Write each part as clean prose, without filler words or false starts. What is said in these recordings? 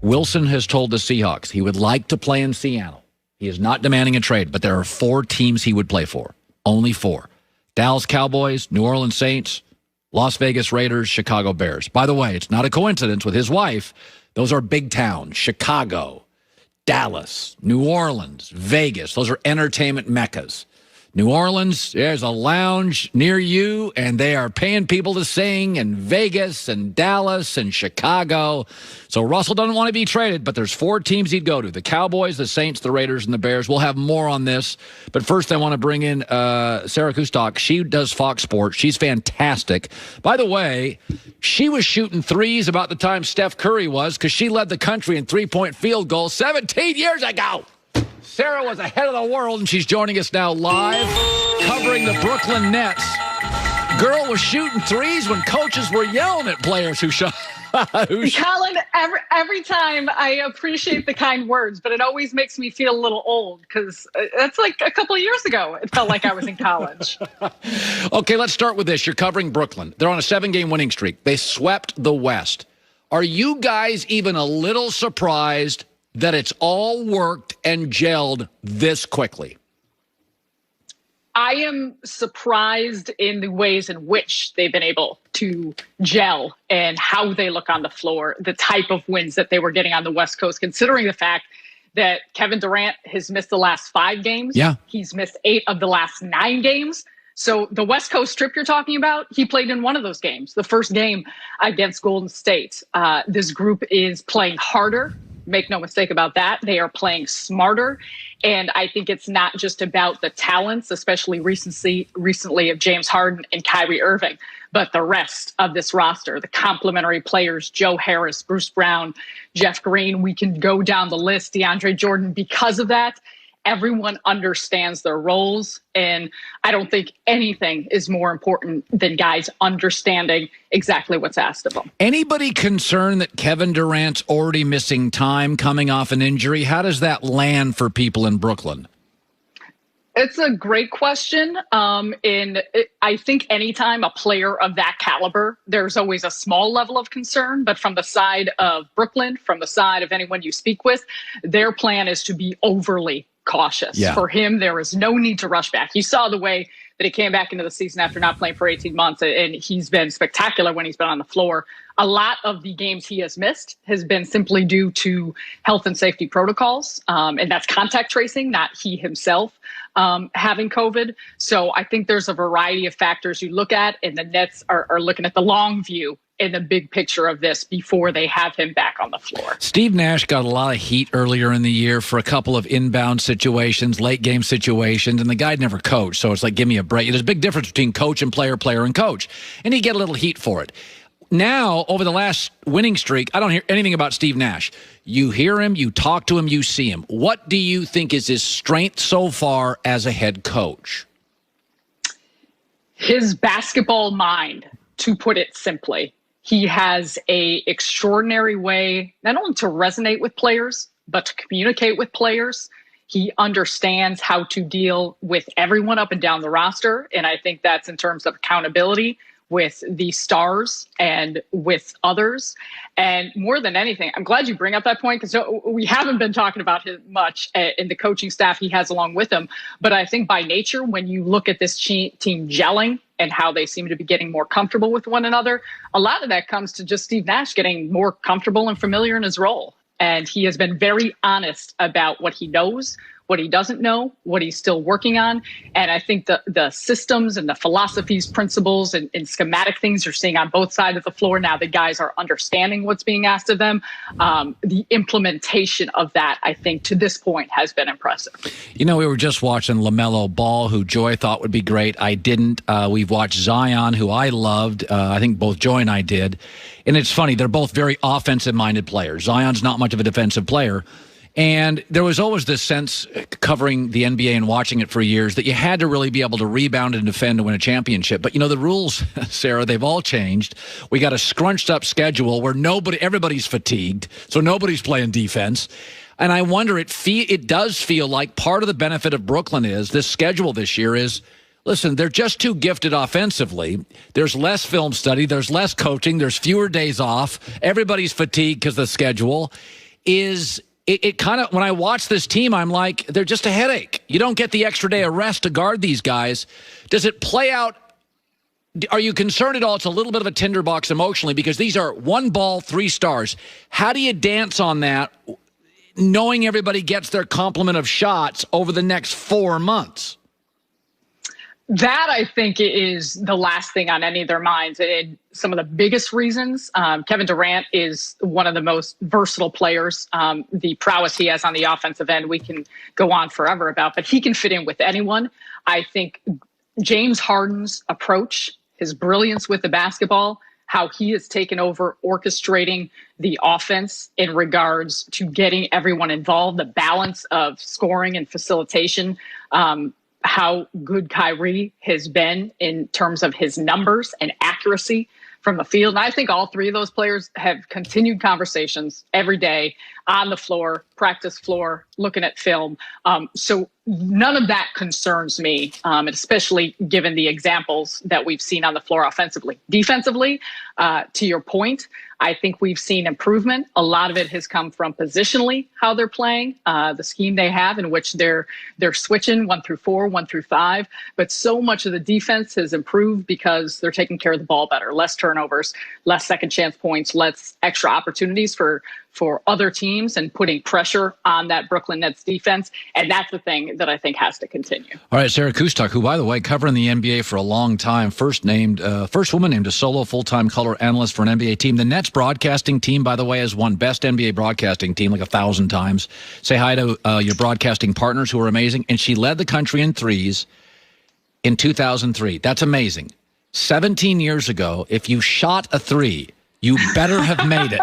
Wilson has told the Seahawks he would like to play in Seattle. He is not demanding a trade, but there are 4 teams he would play for. Only 4. Dallas Cowboys, New Orleans Saints, Las Vegas Raiders, Chicago Bears. By the way, it's not a coincidence with his wife. Those are big towns. Chicago, Dallas, New Orleans, Vegas. Those are entertainment meccas. New Orleans, there's a lounge near you, and they are paying people to sing, and Vegas and Dallas and Chicago. So Russell doesn't want to be traded, but there's 4 teams he'd go to: the Cowboys, the Saints, the Raiders, and the Bears. We'll have more on this. But first, I want to bring in Sarah Kustok. She does Fox Sports. She's fantastic. By the way, she was shooting threes about the time Steph Curry was, because she led the country in three-point field goals 17 years ago. Sarah was ahead of the world, and she's joining us now live, covering the Brooklyn Nets. Girl was shooting threes when coaches were yelling at players who shot. Colin, every time I appreciate the kind words, but it always makes me feel a little old, because that's like a couple of years ago. It felt like I was in college. Okay, let's start with this. You're covering Brooklyn. They're on a 7-game winning streak. They swept the West. Are you guys even a little surprised that it's all worked and gelled this quickly? I am surprised in the ways in which they've been able to gel and how they look on the floor, the type of wins that they were getting on the West Coast, considering the fact that Kevin Durant has missed the last 5 games. Yeah. He's missed 8 of the last 9 games. So the West Coast trip you're talking about, he played in one of those games, the first game against Golden State. This group is playing harder. Make no mistake about that. They are playing smarter. And I think it's not just about the talents, especially recently of James Harden and Kyrie Irving, but the rest of this roster, the complementary players, Joe Harris, Bruce Brown, Jeff Green. We can go down the list, DeAndre Jordan. Because of that, everyone understands their roles, and I don't think anything is more important than guys understanding exactly what's asked of them. Anybody concerned that Kevin Durant's already missing time coming off an injury? How does that land for people in Brooklyn? It's a great question. I think anytime a player of that caliber, there's always a small level of concern. But from the side of Brooklyn, from the side of anyone you speak with, their plan is to be overly cautious. Yeah. For him, there is no need to rush back. You saw the way that he came back into the season after not playing for 18 months, and he's been spectacular when he's been on the floor. A lot of the games he has missed has been simply due to health and safety protocols, and that's contact tracing, not he himself having COVID. So I think there's a variety of factors you look at, and the Nets are looking at the long view in the big picture of this before they have him back on the floor. Steve Nash got a lot of heat earlier in the year for a couple of inbound situations, late game situations, and the guy never coached, so it's like, give me a break. There's a big difference between coach and player, player and coach, and he get a little heat for it. Now, over the last winning streak, I don't hear anything about Steve Nash. You hear him, you talk to him, you see him. What do you think is his strength so far as a head coach? His basketball mind, to put it simply. He has an extraordinary way not only to resonate with players, but to communicate with players. He understands how to deal with everyone up and down the roster. And I think that's in terms of accountability with the stars and with others. And more than anything, I'm glad you bring up that point, because we haven't been talking about him much in the coaching staff he has along with him. But I think by nature, when you look at this team gelling and how they seem to be getting more comfortable with one another, a lot of that comes to just Steve Nash getting more comfortable and familiar in his role. And he has been very honest about what he knows, what he doesn't know, what he's still working on. And I think the systems and the philosophies, principles, and schematic things you're seeing on both sides of the floor now, the guys are understanding what's being asked of them. The implementation of that, I think, to this point has been impressive. You know, we were just watching LaMelo Ball, who Joy thought would be great. I didn't. We've watched Zion, who I loved. I think both Joy and I did. And it's funny, they're both very offensive-minded players. Zion's not much of a defensive player. And there was always this sense, covering the NBA and watching it for years, that you had to really be able to rebound and defend to win a championship. But, you know, the rules, Sarah, they've all changed. We got a scrunched-up schedule where everybody's fatigued, so nobody's playing defense. And I wonder, it does feel like part of the benefit of Brooklyn is this schedule this year is, listen, they're just too gifted offensively. There's less film study. There's less coaching. There's fewer days off. Everybody's fatigued because of the schedule. is it kind of, when I watch this team, I'm like, they're just a headache. You don't get the extra day of rest to guard these guys. Does it play out? Are you concerned at all? It's a little bit of a tinderbox emotionally because these are one ball, 3 stars. How do you dance on that, knowing everybody gets their complement of shots over the next 4 months? That, I think, is the last thing on any of their minds. And some of the biggest reasons, Kevin Durant is one of the most versatile players. The prowess he has on the offensive end, we can go on forever about, but he can fit in with anyone. I think James Harden's approach, his brilliance with the basketball, how he has taken over orchestrating the offense in regards to getting everyone involved, the balance of scoring and facilitation, how good Kyrie has been in terms of his numbers and accuracy from the field. And I think all 3 of those players have continued conversations every day on the floor, practice floor, looking at film. So none of that concerns me, especially given the examples that we've seen on the floor offensively. Defensively, to your point, I think we've seen improvement. A lot of it has come from positionally how they're playing, the scheme they have in which they're switching 1 through 4, 1 through 5. But so much of the defense has improved because they're taking care of the ball better, less turnovers, less second chance points, less extra opportunities for other teams and putting pressure on that Brooklyn Nets defense. And that's the thing that I think has to continue. All right, Sarah Kustok, who, by the way, covering the NBA for a long time, first woman named a solo full-time color analyst for an NBA team. The Nets broadcasting team, by the way, has won Best NBA Broadcasting Team like 1,000 times. Say hi to your broadcasting partners who are amazing. And she led the country in threes in 2003. That's amazing. 17 years ago, if you shot a 3, you better have made it.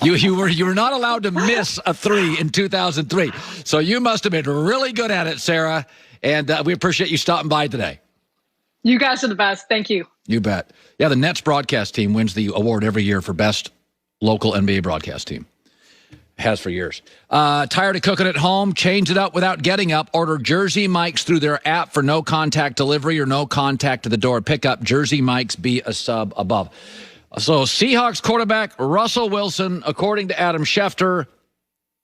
You were not allowed to miss a 3 in 2003. So you must have been really good at it, Sarah. And we appreciate you stopping by today. You guys are the best. Thank you. You bet. Yeah, the Nets broadcast team wins the award every year for best local NBA broadcast team. Has for years. Tired of cooking at home? Change it up without getting up. Order Jersey Mike's through their app for no contact delivery or no contact to the door pickup. Jersey Mike's, be a sub above. So Seahawks quarterback Russell Wilson, according to Adam Schefter,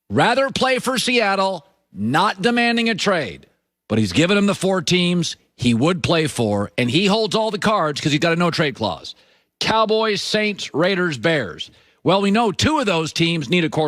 rather play for Seattle, not demanding a trade. But he's given him the 4 teams he would play for, and he holds all the cards because he's got a no-trade clause. Cowboys, Saints, Raiders, Bears. Well, we know 2 of those teams need a quarterback.